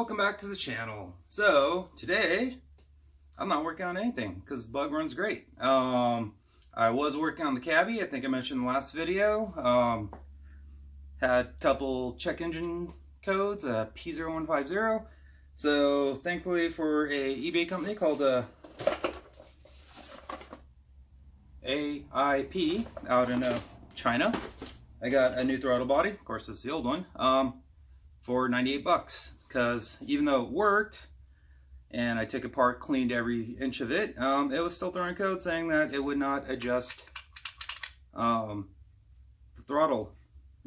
welcome back to the channel. So today I'm not working on anything because the bug runs great. I was working on the Cabby, I think I mentioned in the last video. Had a couple check engine codes, P0150. So thankfully for a eBay company called AIP out in China, I got a new throttle body. Of course, it's the old one. For 98 bucks, because even though it worked and I took it apart, cleaned every inch of it, it was still throwing code saying that it would not adjust the throttle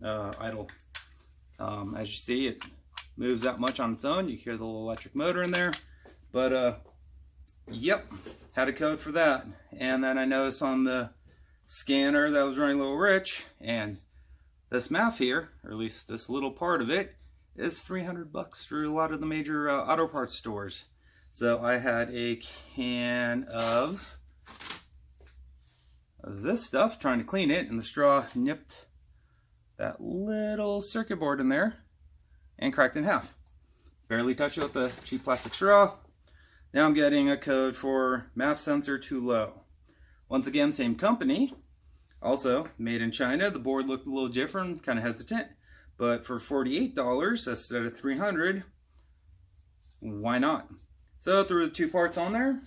idle. As you see, it moves that much on its own. You hear the little electric motor in there, but yep, had a code for that. And then I noticed on the scanner that was running a little rich, and this MAF here, or at least this little part of it, is 300 bucks through a lot of the major auto parts stores. So I had a can of this stuff, trying to clean it, and the straw nipped that little circuit board in there and cracked in half. Barely touched it with the cheap plastic straw. Now I'm getting a code for MAF sensor too low. Once again, same company, also made in China. The board looked a little different, kind of hesitant. But for $48 instead of $300, why not? So threw the two parts on there.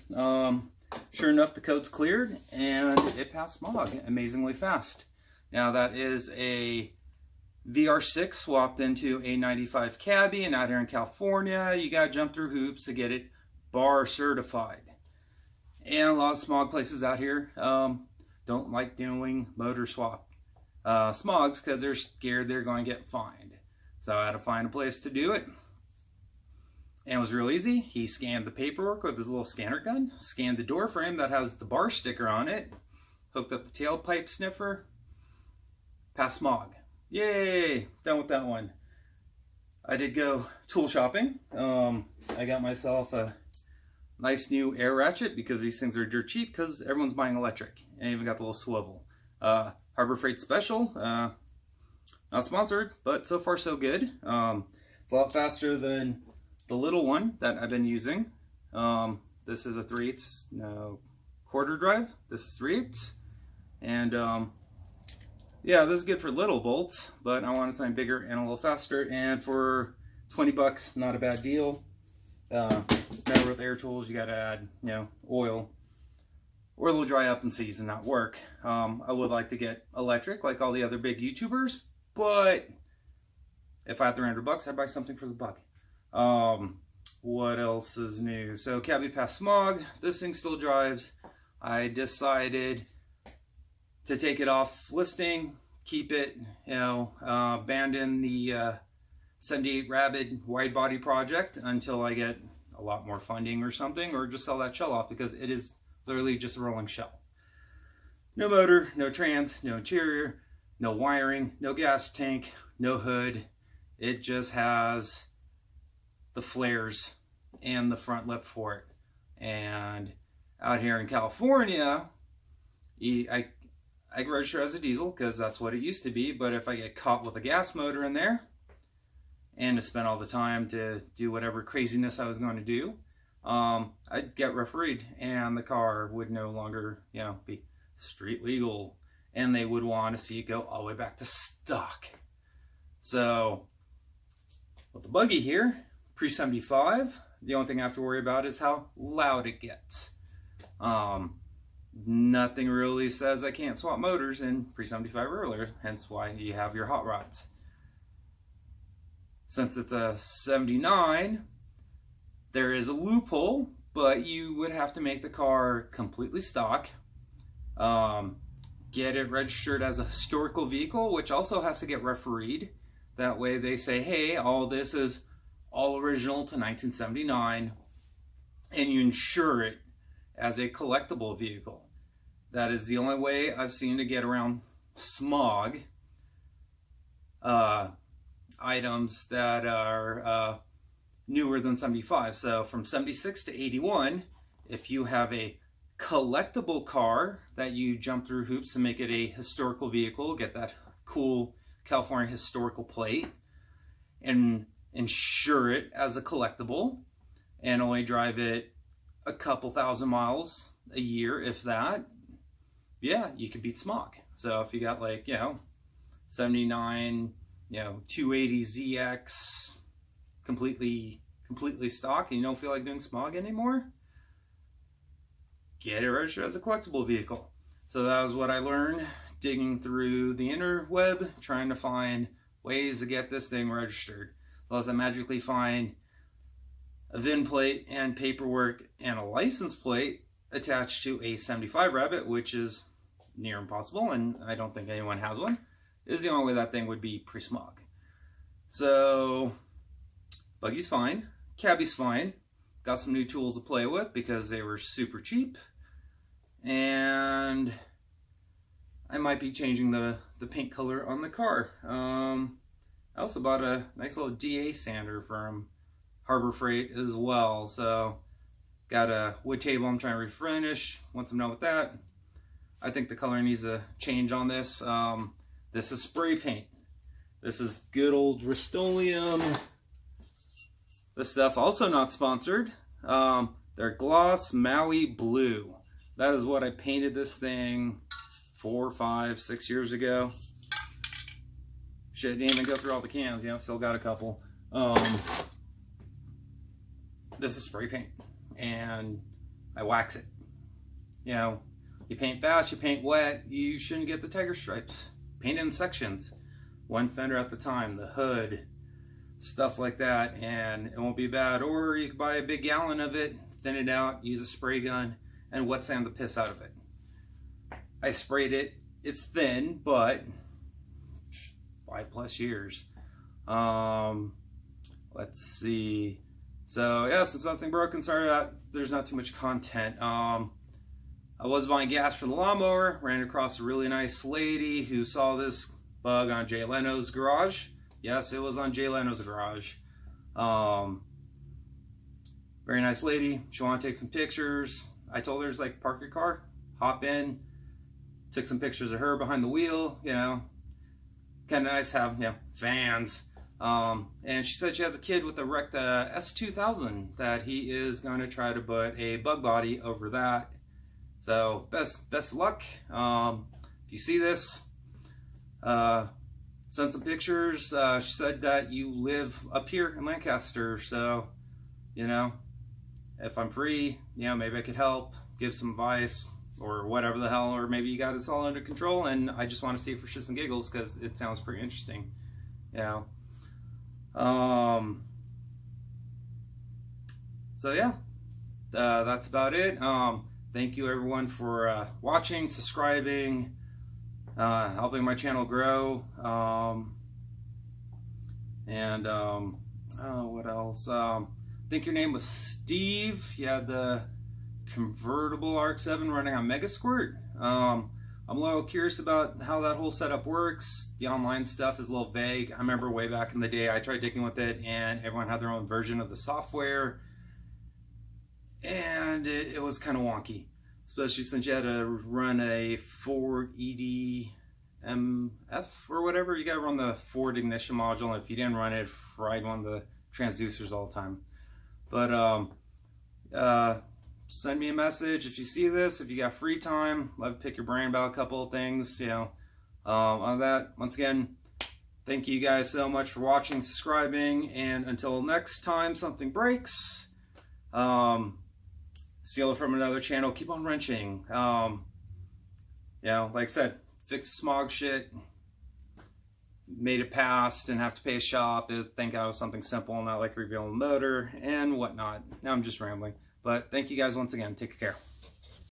Sure enough, the code's cleared and it passed smog amazingly fast. Now that is a VR6 swapped into a 95 Cabby, and out here in California, you gotta jump through hoops to get it bar certified. And a lot of smog places out here don't like doing motor swap smogs because they're scared they're going to get fined. So I had to find a place to do it, and it was real easy. He scanned the paperwork with his little scanner gun, scanned the door frame that has the bar sticker on it, hooked up the tailpipe sniffer, passed smog. Yay! Done with that one. I did go tool shopping. I got myself a nice new air ratchet because these things are dirt cheap because everyone's buying electric, and even got the little swivel. Harbor Freight Special, not sponsored, but so far so good. It's a lot faster than the little one that I've been using. This is a 3/8 quarter drive. This is 3/8, and yeah, this is good for little bolts, but I want something bigger and a little faster. And for 20 bucks, not a bad deal. Remember, with air tools, you gotta add, oil, or it'll dry up and seize and not work. I would like to get electric like all the other big YouTubers, but if I had 300 bucks, I'd buy something for the buck. What else is new? So Cabby passed smog. This thing still drives. I decided to take it off listing, keep it, abandon the 78 Rabbit wide body project until I get a lot more funding or something, or just sell that shell off because it is literally just a rolling shell. No motor, no trans, no interior, no wiring, no gas tank, no hood. It just has the flares and the front lip for it. And out here in California, I can register as a diesel because that's what it used to be. But if I get caught with a gas motor in there and to spend all the time to do whatever craziness I was going to do, I'd get refereed, and the car would no longer, be street legal, and they would want to see it go all the way back to stock. So with the buggy here, pre-75, the only thing I have to worry about is how loud it gets. Nothing really says I can't swap motors in pre-75 earlier, hence why you have your hot rods. Since it's a 79, there is a loophole, but you would have to make the car completely stock, get it registered as a historical vehicle, which also has to get refereed. That way they say, hey, all this is all original to 1979, and you insure it as a collectible vehicle. That is the only way I've seen to get around smog items that are newer than 75. So from 76 to 81, if you have a collectible car that you jump through hoops to make it a historical vehicle, get that cool California historical plate, and insure it as a collectible and only drive it a couple thousand miles a year, if that, yeah, you could beat smog. So if you got like, 79, 280ZX completely stock and you don't feel like doing smog anymore, get it registered as a collectible vehicle. So that was what I learned digging through the interweb, trying to find ways to get this thing registered. So as I magically find a VIN plate and paperwork and a license plate attached to a 75 Rabbit, which is near impossible, and I don't think anyone has one, is the only way that thing would be pre-smog. So buggy's fine, cabby's fine, got some new tools to play with because they were super cheap, and I might be changing the paint color on the car. I also bought a nice little DA sander from Harbor Freight as well. So got a wood table I'm trying to refinish. Once I'm done with that, I think the color needs a change on this. This is spray paint. This is good old Rust-Oleum. This stuff also not sponsored. They're Gloss Maui Blue. That is what I painted this thing 4, 5, 6 years ago. Shit, didn't even go through all the cans, still got a couple. This is spray paint, and I wax it. You paint fast, you paint wet, you shouldn't get the tiger stripes. Paint in sections, one fender at the time, the hood, stuff like that, and it won't be bad. Or you can buy a big gallon of it, thin it out, use a spray gun, and wet sand the piss out of it. I sprayed it, it's thin, but 5+ years. Let's see. So yeah, since nothing broken, sorry that there's not too much content. I was buying gas for the lawnmower, ran across a really nice lady who saw this bug on Jay Leno's garage. Yes, it was on Jay Leno's garage. Very nice lady. She wanted to take some pictures. I told her, like, park your car, hop in. Took some pictures of her behind the wheel, kind of nice to have, fans. And she said she has a kid with a wrecked S2000 that he is going to try to put a bug body over that. So best of luck. If you see this, send some pictures. She said that you live up here in Lancaster, so if I'm free, maybe I could help, give some advice or whatever the hell, or maybe you got this all under control and I just want to see it for shits and giggles because it sounds pretty interesting. So yeah, that's about it. Thank you everyone for watching, subscribing, helping my channel grow, what else? I think your name was Steve. You had the convertible RX-7 running on Megasquirt. I'm a little curious about how that whole setup works. The online stuff is a little vague. I remember way back in the day I tried digging with it and everyone had their own version of the software, and it was kind of wonky, especially since you had to run a Ford EDMF or whatever. You got to run the Ford ignition module, and if you didn't run it, fried one of the transducers all the time. But send me a message if you see this, if you got free time. Love to pick your brain about a couple of things, on that. Once again, thank you guys so much for watching, subscribing, and until next time something breaks, steal it from another channel, keep on wrenching. Like I said, fix the smog shit, made it pass, didn't have to pay a shop, thank God it was something simple, not like revealing the motor and whatnot. Now I'm just rambling. But thank you guys once again. Take care.